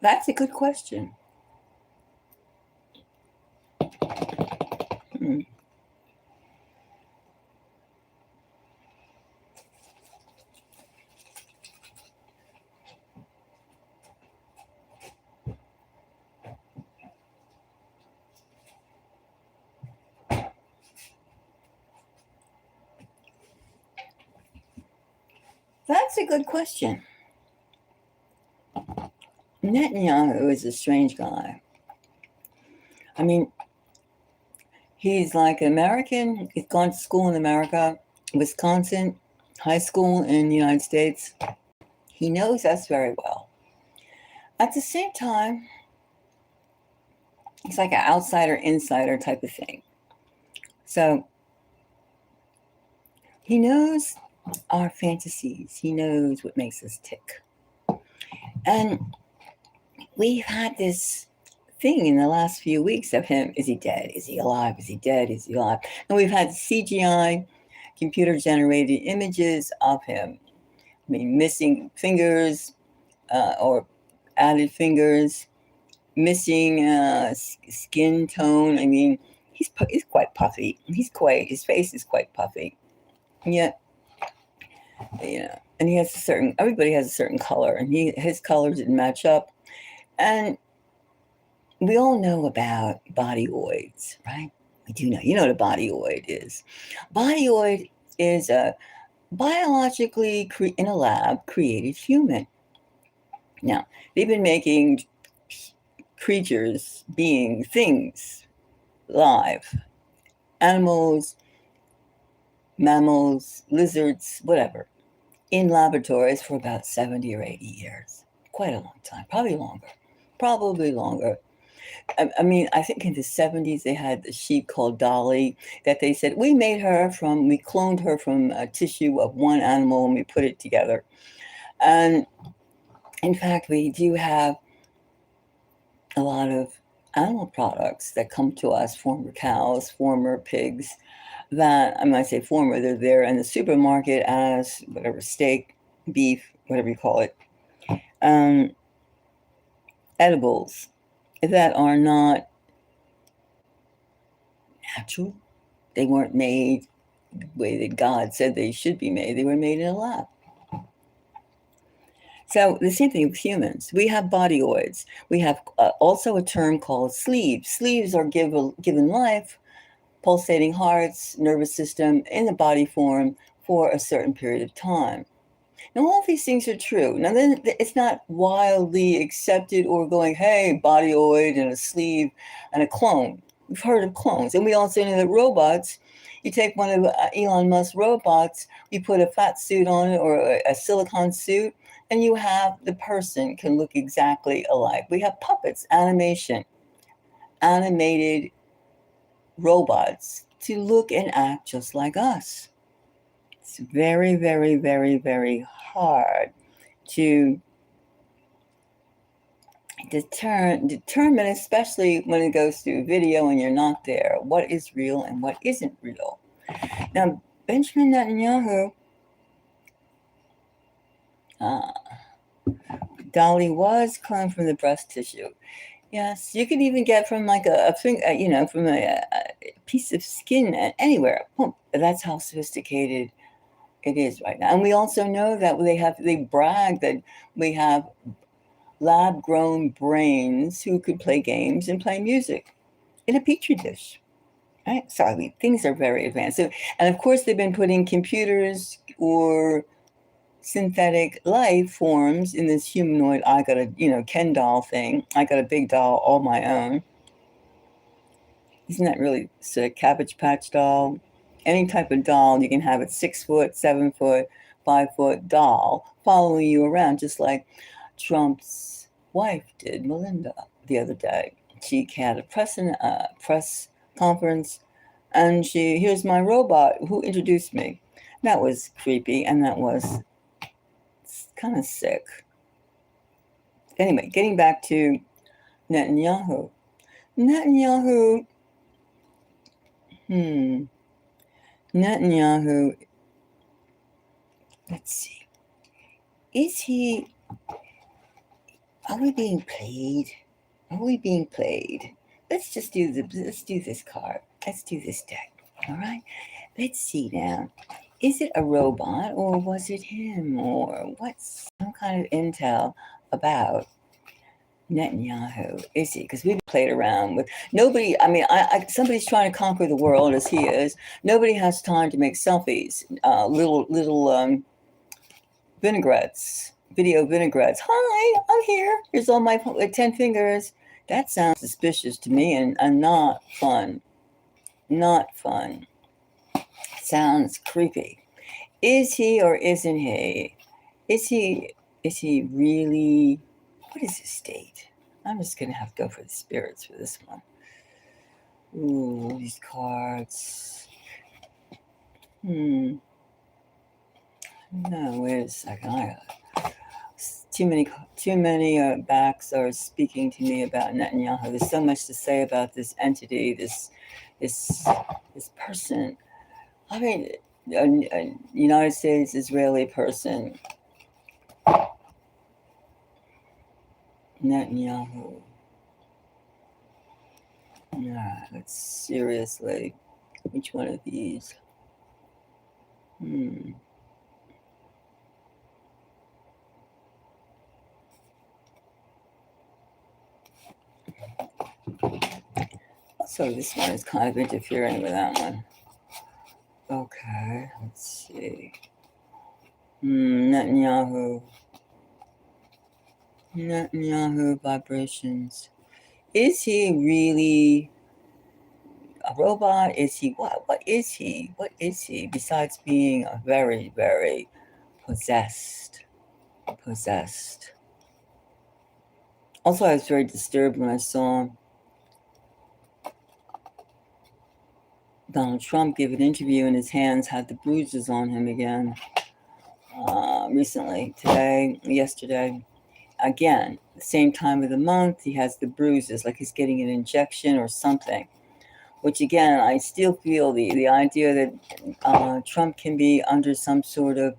That's a good question. Hmm. That's a good question. Netanyahu is a strange guy. I mean, he's like American. He's gone to school in America, Wisconsin, high school in the United States. He knows us very well. At the same time, he's like an outsider, insider type of thing. So he knows our fantasies. He knows what makes us tick. And we've had this thing in the last few weeks of him. Is he dead? Is he alive? Is he dead? Is he alive? And we've had CGI, computer generated images of him. I mean, missing fingers or added fingers, missing skin tone. I mean, he's quite puffy. His face is quite puffy. And yet, and he has everybody has a certain color, and his color didn't match up. And we all know about bodyoids, right? We do know. You know what a bodyoid is. Bodyoid is a biologically in a lab created human. Now, they've been making creatures, beings, things live, animals, mammals, lizards, whatever, in laboratories for about 70 or 80 years. Quite a long time, probably longer. I mean, I think in the 70s they had a sheep called Dolly that they said we cloned her from a tissue of one animal and we put it together. And in fact, we do have a lot of animal products that come to us, former cows, former pigs, that I might say former, they're there in the supermarket as whatever, steak, beef, whatever you call it, edibles that are not natural. They weren't made the way that God said they should be made. They were made in a lab. So the same thing with humans. We have bodyoids. We have also a term called sleeves. Sleeves are given life, pulsating hearts, nervous system in the body form for a certain period of time. Now, all of these things are true. Now, then it's not wildly accepted or going, hey, bodyoid and a sleeve and a clone. We've heard of clones. And we also know that robots, you take one of Elon Musk's robots, you put a fat suit on it or a silicone suit, and you have the person can look exactly alike. We have puppets, animated robots to look and act just like us. It's very, very, very, very hard to determine, especially when it goes through video and you're not there, what is real and what isn't real. Now, Benjamin Netanyahu, Dolly was cloned from the breast tissue. Yes, you could even get from like a finger, from a piece of skin anywhere. That's how sophisticated it is right now. And we also know that they brag that we have lab-grown brains who could play games and play music in a petri dish. Right? So I mean, things are very advanced. So, and of course, they've been putting computers or synthetic life forms in this humanoid. I got a Ken doll thing. I got a big doll all my own. Isn't that really sick? Cabbage Patch doll. Any type of doll you can have it 6 foot, 7 foot, 5 foot doll following you around, just like Trump's wife did, Melinda, the other day. She had a press conference, and here's my robot who introduced me. That was creepy, and that was kind of sick. Anyway, getting back to Netanyahu. Netanyahu, Netanyahu, let's see. Is he, Are we being played? Are we being played? Let's do this card. Let's do this deck. All right. Let's see now. Is it a robot or was it him or what's some kind of intel about Netanyahu? Is he? Because we've played around with nobody. I mean, somebody's trying to conquer the world as he is. Nobody has time to make selfies. Little vinaigrettes, video vinaigrettes. Hi, I'm here. Here's all my 10 fingers. That sounds suspicious to me and not fun. Not fun. Sounds creepy. Is he or isn't he? Is he really? What is his state? I'm just gonna have to go for the spirits for this one. Ooh, these cards. No, wait a second. I got too many backs are speaking to me about Netanyahu. There's so much to say about this entity, this person. I mean, a United States Israeli person. Netanyahu. Yeah, let's seriously. Which one of these? So this one is kind of interfering with that one. Okay, let's see. Netanyahu vibrations. Is he really a robot? Is he what? What is he? What is he besides being a very, very possessed? Also, I was very disturbed when I saw Donald Trump give an interview and his hands had the bruises on him again. Recently, yesterday. Again, the same time of the month, he has the bruises, like he's getting an injection or something. Which again, I still feel the idea that Trump can be under some sort of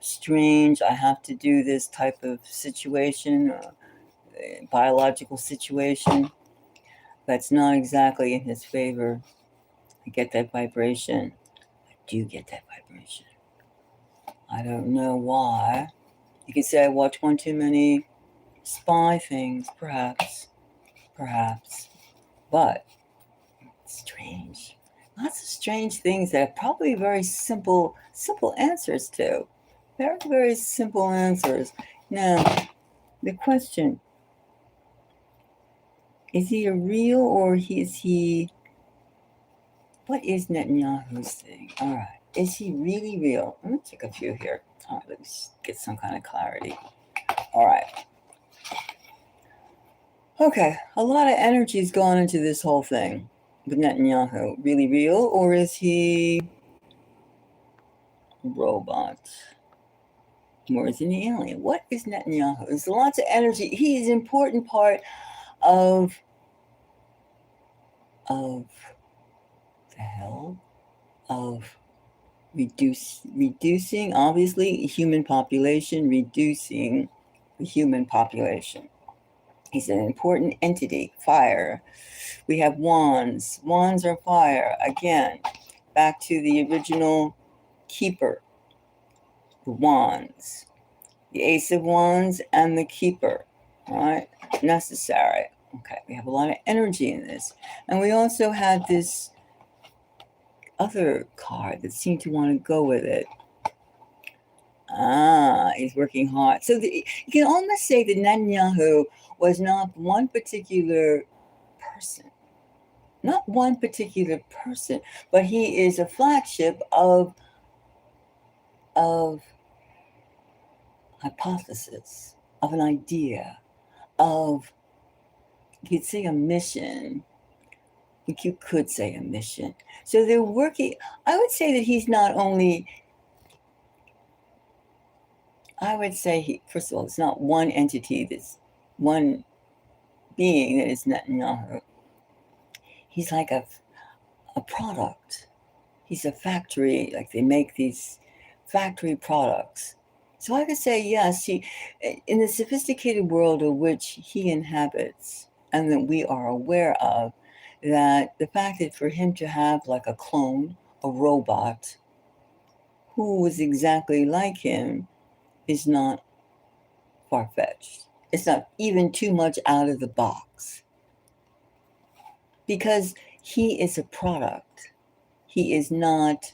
strange, I have to do this type of situation, biological situation, that's not exactly in his favor. I get that vibration. I do get that vibration. I don't know why. You could say I watch one too many spy things, perhaps. But it's strange. Lots of strange things that are probably very simple answers to. Very, very simple answers. Now, the question, is he a real or is he, what is Netanyahu's thing? All right. Is he really real? Let me take a few here. All right, let's get some kind of clarity. All right. Okay, a lot of energy is gone into this whole thing with Netanyahu. Really real, or is he a robot? Or is he an alien? What is Netanyahu? There's lots of energy. He is an important part of the hell of reducing, obviously, human population, reducing the human population. He's an important entity. Fire. We have wands. Wands are fire. Again, back to the original keeper. The wands. The ace of wands and the keeper. All right? Necessary. Okay, we have a lot of energy in this. And we also had this other card that seemed to want to go with it. He's working hard. So you can almost say that Netanyahu was not one particular person. Not one particular person, but he is a flagship of hypothesis, of an idea, of, you could say a mission. You could say a mission. So they're working. I would say that he's not only, I would say, first of all, it's not one entity, that's one being that is Netanyahu. He's like a product. He's a factory, like they make these factory products. So I could say, yes, in the sophisticated world of which he inhabits and that we are aware of, that the fact that for him to have like a clone, a robot, who was exactly like him is not far-fetched. It's not even too much out of the box. Because he is a product. He is not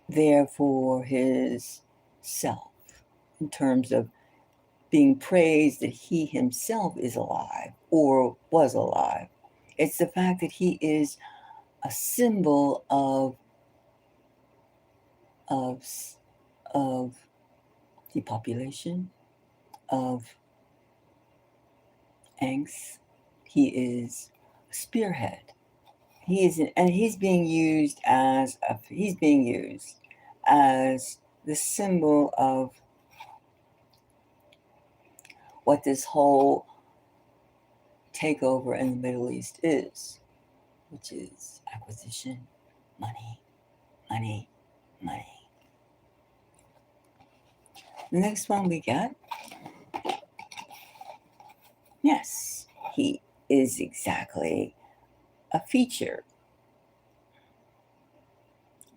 there for his self in terms of being praised that he himself is alive or was alive. It's the fact that he is a symbol of of depopulation, of angst. He is a spearhead. He is, and he's being used as the symbol of what this whole takeover in the Middle East is, which is acquisition, money, money, money. The next one we get, yes, he is exactly a feature.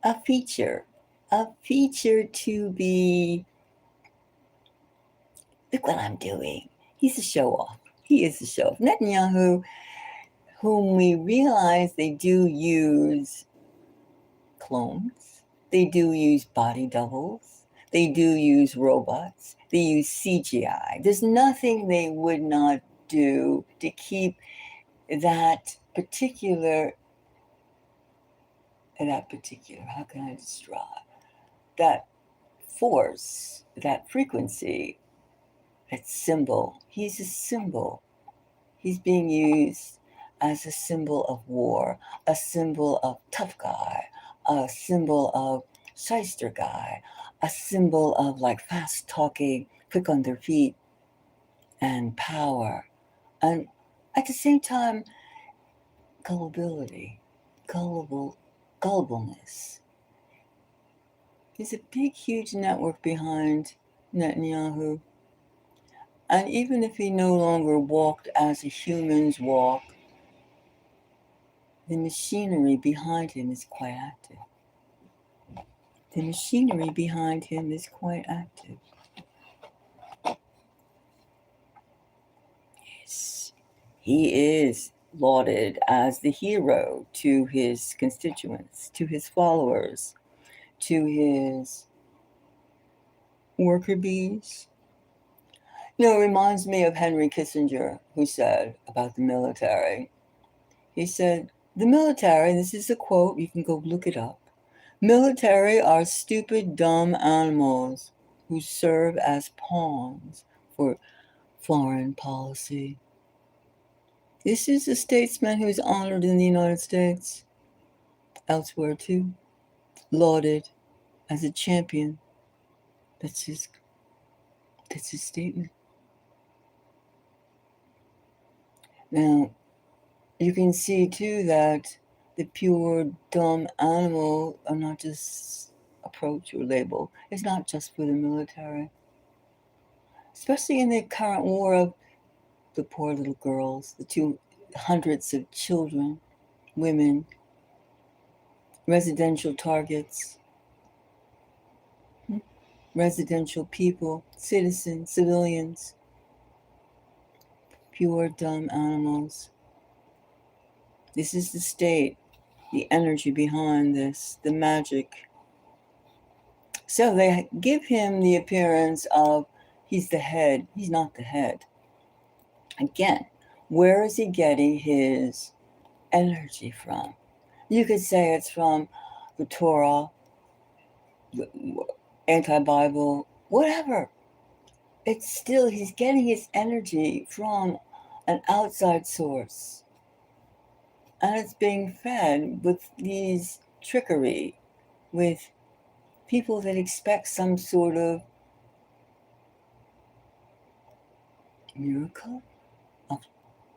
A feature. A feature to be, look what I'm doing. He's a show off. He is a show off. Netanyahu, whom we realize they do use clones, they do use body doubles, they do use robots, they use CGI. There's nothing they would not do to keep that particular, how can I describe, that force, that frequency, that symbol. He's a symbol. He's being used as a symbol of war, a symbol of tough guy, a symbol of shyster guy, a symbol of like fast talking, quick on their feet, and power. And at the same time, gullibility, gullibleness. There's a big, huge network behind Netanyahu. And even if he no longer walked as humans walk, the machinery behind him is quite active. The machinery behind him is quite active. Yes, he is lauded as the hero to his constituents, to his followers, to his worker bees. You know, it reminds me of Henry Kissinger, who said about the military. He said, the military, this is a quote, you can go look it up. Military are stupid, dumb animals who serve as pawns for foreign policy. This is a statesman who is honored in the United States, elsewhere too, lauded as a champion. That's his statement. Now, you can see too that the pure dumb animal, I'm not just approach or label, it's not just for the military. Especially in the current war of the poor little girls, the 200s of children, women, residential targets, residential people, citizens, civilians, pure dumb animals. This is the state, the energy behind this, the magic. So they give him the appearance of he's the head. He's not the head. Again, where is he getting his energy from? You could say it's from the Torah, the anti-Bible, whatever. It's still, he's getting his energy from an outside source. And it's being fed with these trickery, with people that expect some sort of miracle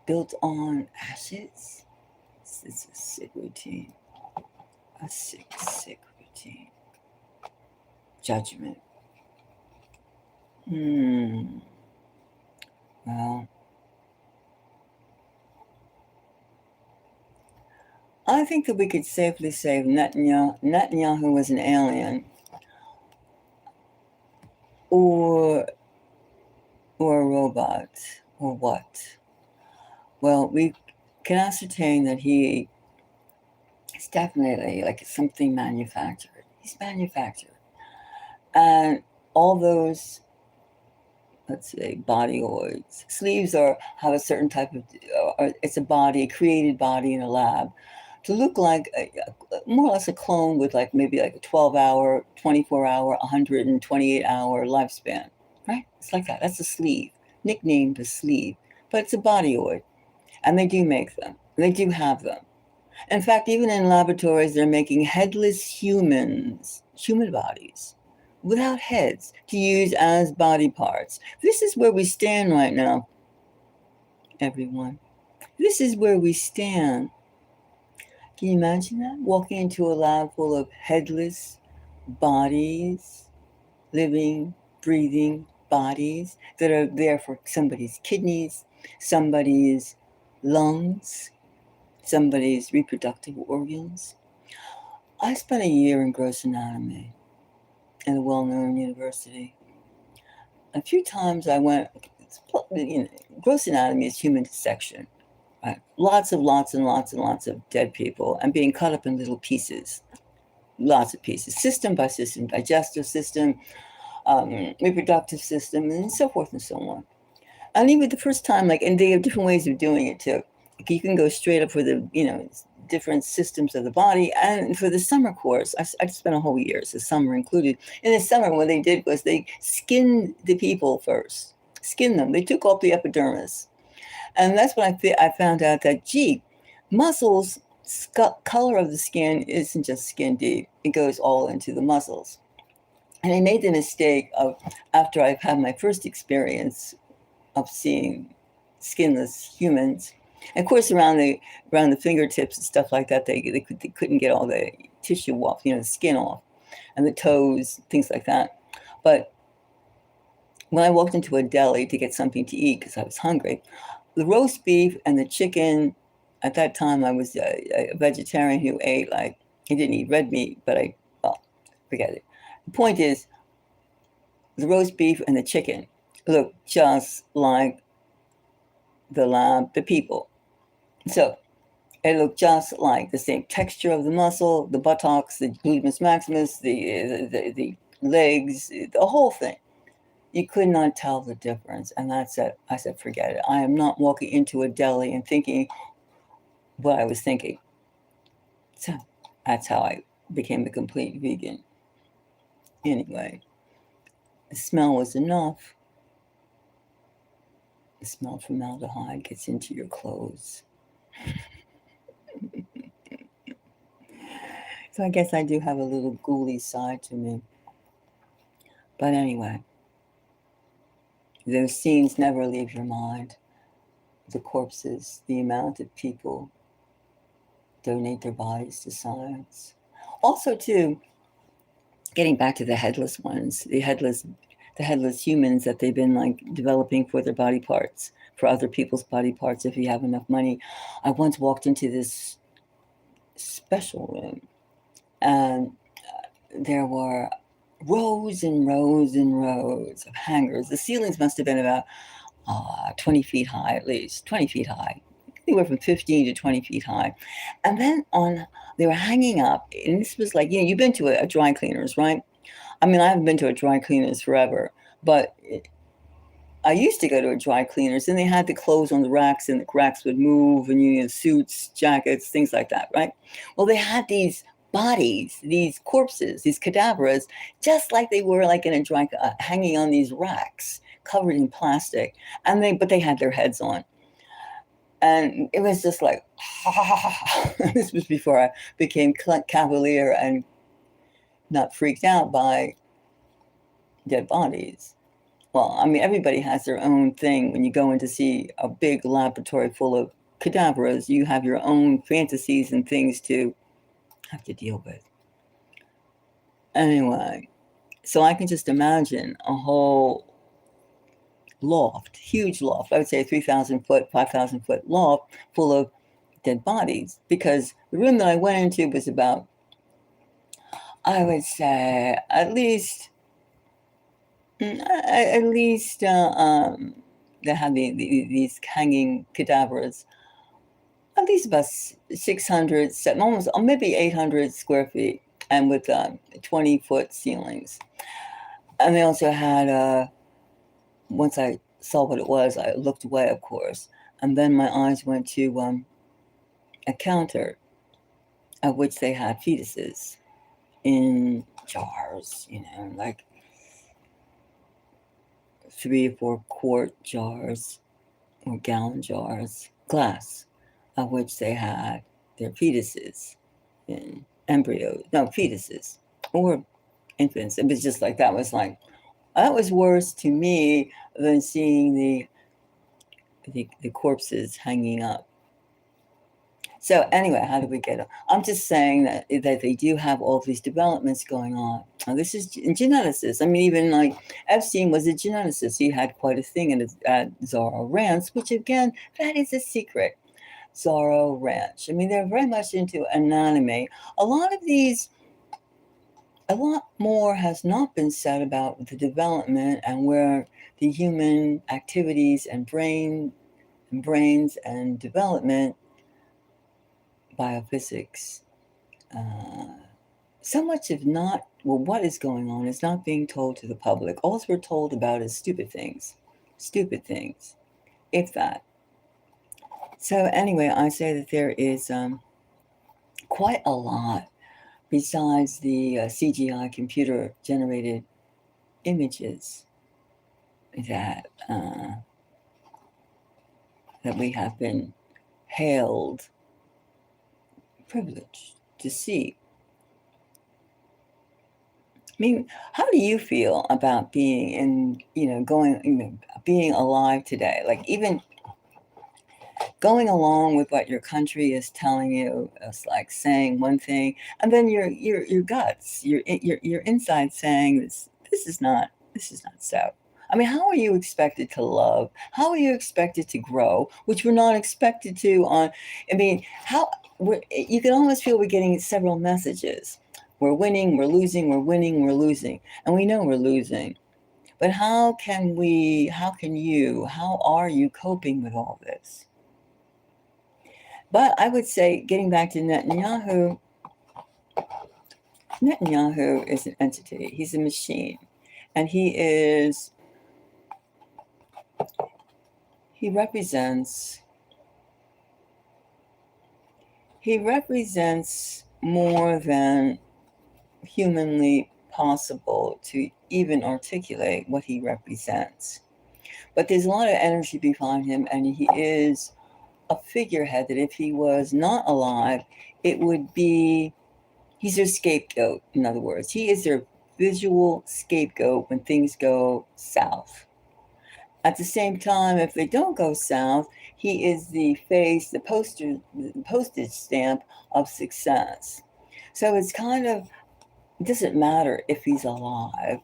built on ashes. It's a sick routine. A sick routine. Judgment. Hmm. Well, I think that we could safely say Netanyahu was an alien, or or a robot, or what? Well, we can ascertain that he is definitely like something manufactured. He's manufactured, and all those, let's say, bodyoids. Sleeves are have a certain type of. It's a body, a created body in a lab, to look like more or less a clone with like maybe like a 12-hour, 24-hour, 128-hour lifespan. Right? It's like that. That's a sleeve, nicknamed a sleeve, but it's a bodyoid, and they do make them. They do have them. In fact, even in laboratories, they're making headless human bodies, without heads, to use as body parts. This is where we stand right now, everyone. This is where we stand. Can you imagine that? Walking into a lab full of headless bodies, living, breathing bodies that are there for somebody's kidneys, somebody's lungs, somebody's reproductive organs. I spent a year in gross anatomy at a well-known university. A few times I went, gross anatomy is human dissection, right? Lots of dead people and being cut up in little pieces, lots of pieces, system by system, digestive system, reproductive system, and so forth and so on. And even the first time, like, and they have different ways of doing it too. Like, you can go straight up for the, different systems of the body. And for the summer course, I spent a whole year, so summer included. In the summer, what they did was they skinned the people first, skinned them. They took off the epidermis. And that's when I found out that, gee, muscles, color of the skin isn't just skin deep, it goes all into the muscles. And I made the mistake of, after I've had my first experience of seeing skinless humans. And of course, around the fingertips and stuff like that, they couldn't get all the tissue off, the skin off, and the toes, things like that. But when I walked into a deli to get something to eat because I was hungry, the roast beef and the chicken. At that time, I was a vegetarian who ate like I didn't eat red meat, but forget it. The point is, the roast beef and the chicken look just like the people. So it looked just like the same texture of the muscle, the buttocks, the gluteus maximus, the legs, the whole thing. You could not tell the difference. And that's it. I said, forget it. I am not walking into a deli and thinking what I was thinking. So that's how I became a complete vegan. Anyway, the smell was enough. The smell of formaldehyde gets into your clothes. So I guess I do have a little ghouly side to me. But anyway, those scenes never leave your mind. The corpses, the amount of people donate their bodies to science. Also, too, getting back to the headless ones, the headless humans that they've been like developing for their body parts, for other people's body parts if you have enough money. I once walked into this special room, and there were rows and rows and rows of hangers. The ceilings must have been about 20 feet high, at least 20 feet high, anywhere from 15 to 20 feet high. And then they were hanging up, and this was like, you've been to a dry cleaners, right? I mean, I haven't been to a dry cleaners forever, but I used to go to a dry cleaners, and they had the clothes on the racks, and the racks would move, and suits, jackets, things like that, right? Well, they had these bodies, these corpses, these cadavers, just like they were like in a dry, hanging on these racks, covered in plastic, but they had their heads on, and it was just like, this was before I became cavalier and not freaked out by dead bodies. Well, I mean, everybody has their own thing. When you go in to see a big laboratory full of cadavers, you have your own fantasies and things to have to deal with. Anyway, so I can just imagine a whole loft, huge loft. I would say a 3,000 foot, 5,000 foot loft full of dead bodies, because the room that I went into was about, I would say, at least they had these hanging cadavers, at least about 600, almost, or maybe 800 square feet, and with 20-foot ceilings. And they also had, once I saw what it was, I looked away, of course, and then my eyes went to a counter at which they had fetuses in jars, like 3 or 4 quart jars or gallon jars, glass, of which they had their fetuses in fetuses or infants. It was just like that was worse to me than seeing the corpses hanging up. So anyway, how did we get it? I'm just saying that they do have all these developments going on. Now, this is geneticists. I mean, even like Epstein was a geneticist. He had quite a thing at Zorro Ranch, which again, that is a secret. Zorro Ranch. I mean, they're very much into anatomy. A lot more has not been said about the development and where the human activities and brains and development, biophysics, so much of what is going on is not being told to the public. All we're told about is stupid things, if that. So anyway, I say that there is quite a lot besides the CGI computer-generated images that we have been hailed, privileged to see. I mean, how do you feel about being being alive today? Like, even going along with what your country is telling you, it's like saying one thing, and then your guts, your inside saying this is not so. I mean, how are you expected to love? How are you expected to grow? Which we're not expected to. You can almost feel we're getting several messages. We're winning, we're losing, we're winning, we're losing. And we know we're losing. But how are you coping with all this? But I would say, getting back to Netanyahu is an entity. He's a machine. And he represents more than humanly possible to even articulate what he represents. But there's a lot of energy behind him, and he is a figurehead that if he was not alive, he's their scapegoat, in other words. He is their visual scapegoat when things go south. At the same time, if they don't go south, he is the face, the postage stamp of success. So it doesn't matter if he's alive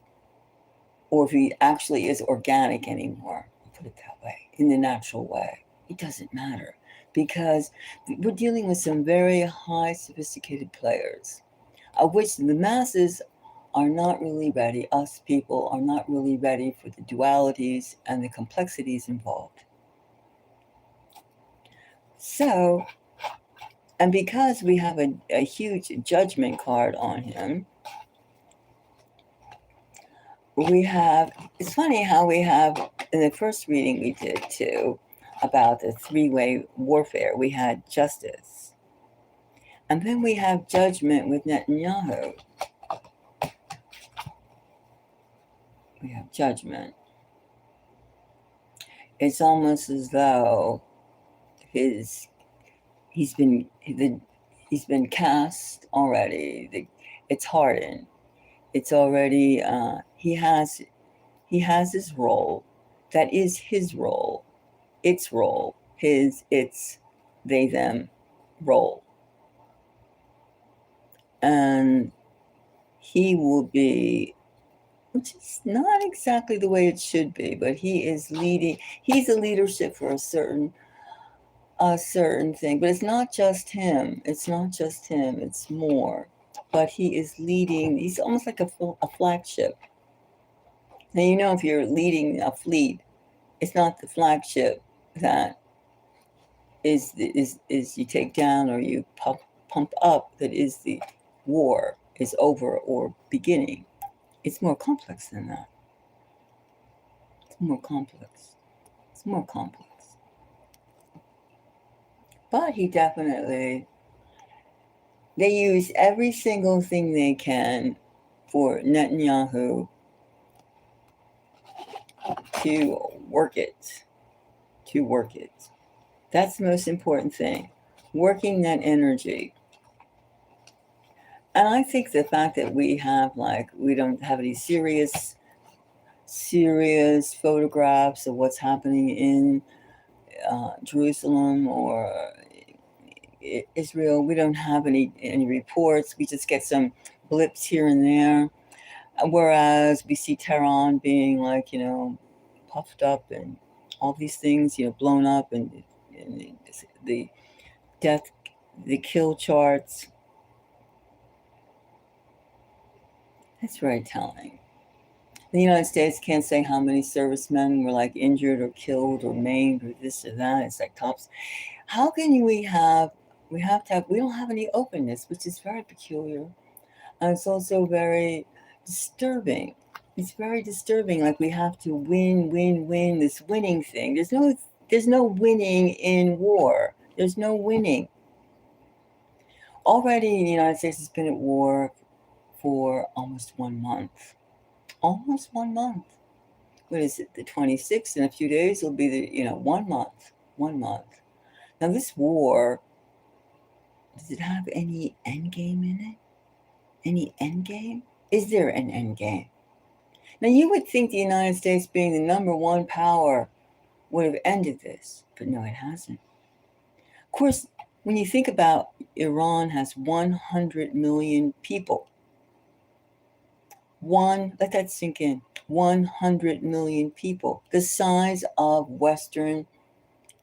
or if he actually is organic anymore. I'll put it that way, in the natural way. It doesn't matter, because we're dealing with some very high sophisticated players, of which the masses are not really ready. Us people are not really ready for the dualities and the complexities involved. So, and because we have a huge judgment card on him, it's funny how we have, in the first reading we did too, about the three-way warfare, we had justice. And then we have judgment with Netanyahu. We have judgment. It's almost as though he's been cast already. It's hardened. It's already he has his role. That is his role. Its role. It's they them role. And he will be which is not exactly the way it should be, but he is leading. He's a leadership for a certain thing, but it's not just him. It's not just him. It's more. But he is leading. He's almost like a flagship. Now you know if you're leading a fleet, it's not the flagship that is you take down or you pump up. That is the war is over or beginning. It's more complex than that. It's more complex. It's more complex. But he definitely, they use every single thing they can for Netanyahu to work it. To work it. That's the most important thing. Working that energy. And I think the fact that we don't have any serious photographs of what's happening in Jerusalem or Israel. We don't have any reports. We just get some blips here and there. Whereas we see Tehran being puffed up and all these things, blown up and the death, the kill charts. That's very telling. The United States can't say how many servicemen were injured or killed or maimed or this or that. It's like tops. How can we don't have any openness, which is very peculiar. And it's also very disturbing. It's very disturbing. Like we have to win, this winning thing. There's no winning in war. There's no winning. Already the United States has been at war for almost 1 month. Almost 1 month. What is it? The 26th in a few days will be 1 month. 1 month. Now this war, does it have any end game in it? Any end game? Is there an end game? Now you would think the United States being the number one power would have ended this, but no, it hasn't. Of course, when you think about Iran has 100 million people. Let that sink in. 100 million people, the size of Western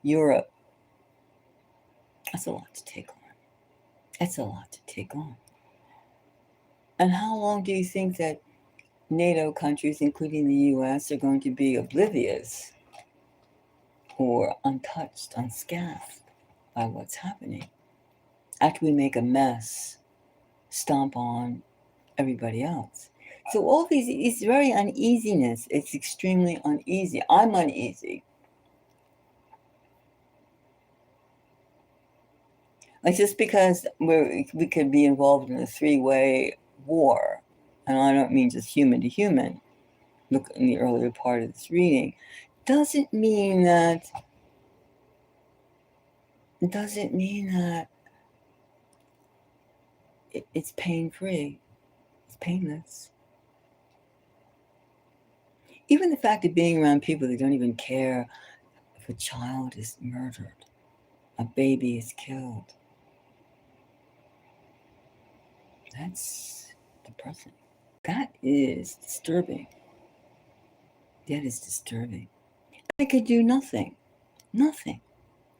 Europe. That's a lot to take on. That's a lot to take on. And how long do you think that NATO countries, including the US, are going to be oblivious or untouched, unscathed by what's happening? After we make a mess, stomp on everybody else. So all these, it's very uneasiness. It's extremely uneasy. I'm uneasy. Like just because we could be involved in a three-way war, and I don't mean just human to human, look in the earlier part of this reading, doesn't mean that it's pain-free. It's painless. Even the fact of being around people that don't even care if a child is murdered, a baby is killed, that's depressing. That is disturbing. That is disturbing. They could do nothing. Nothing.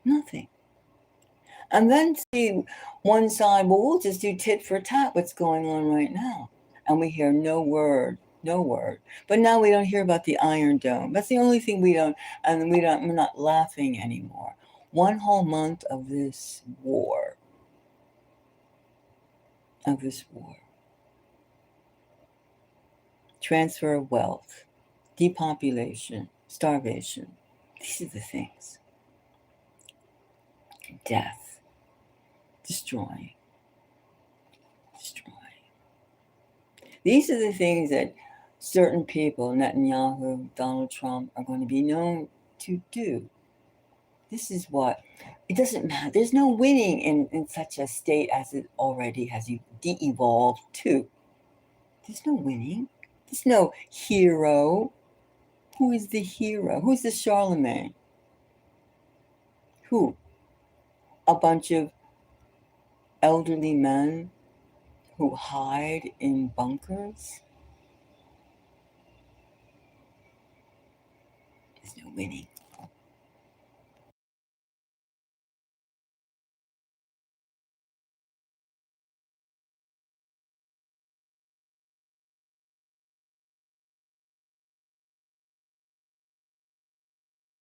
Nothing. And then see one side, well, we'll just do tit for tat what's going on right now. And we hear no word. But now we don't hear about the Iron Dome. That's the only thing we don't, and we're not laughing anymore. 1 whole month of this war. Transfer of wealth, depopulation, starvation. These are the things. Death. Destroying. These are the things that certain people, Netanyahu, Donald Trump, are going to be known to do. This is what, it doesn't matter. There's no winning in such a state as it already has de-evolved to. There's no winning. There's no hero. Who is the hero? Who's the Charlemagne? Who? A bunch of elderly men who hide in bunkers? There's no winning.